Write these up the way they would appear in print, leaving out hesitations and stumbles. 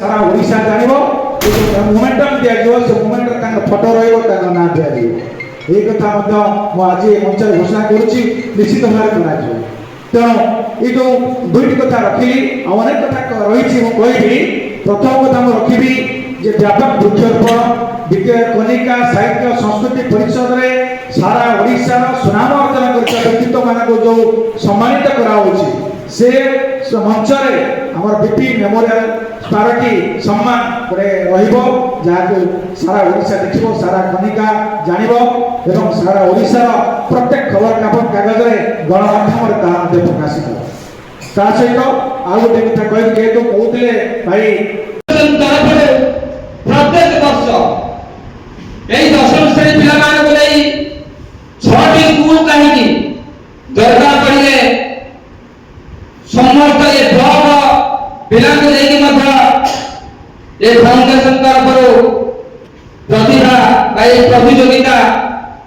सारा ओडिशा जानिबो मोमेंटम दिया जो से मोमेंटम तांग फोटो रहइबो तांग ना दिया दियो ए कथा मध्य मो आज मंच घोषणा करूची निश्चित भाव कराजो तेणु ये जो दुईटी कथा रखिली अनेक कथा रही कही प्रथम कथा मुझे रखी जे व्यापक वृक्षरोपण द्वितीय कनिका साहित्य संस्कृति परिषद रे सारा ओडिशा सुनाम अर्जन कर व्यक्तित्व मान को जो सम्मानित करा से मंच आमर बीपी मेमोरियल स्मारकी सम्मान रहिबो जहाँ सारा ओडिशा देखिबो सारा कनिका जानिबो एवं सारा ओडिशा प्रत्येक खबर कागज रे गणमाध्यम रे ता प्रकाशित ता सहित आ गोटे कथा कहि जेतु कहउतिले भाई प्रत्येक वर्ष एई दशम श्रेणी पिला मान को लेई 6टी स्कूल कहीं दरकार पड़िले समस्त ये ब्लॉक पिला को लेकी मध्य ये फाउंडेशन तरफ प्रतिभा बाई प्रतियोगिता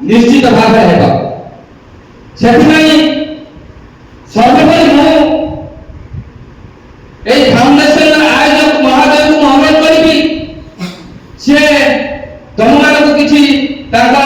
निश्चित भाव हेबो सेथिनाई सर्वोपरि मु ए फाउंडेशन आयोजक महोदय को अनुरोध करिबी से तुम मान को किछि ताका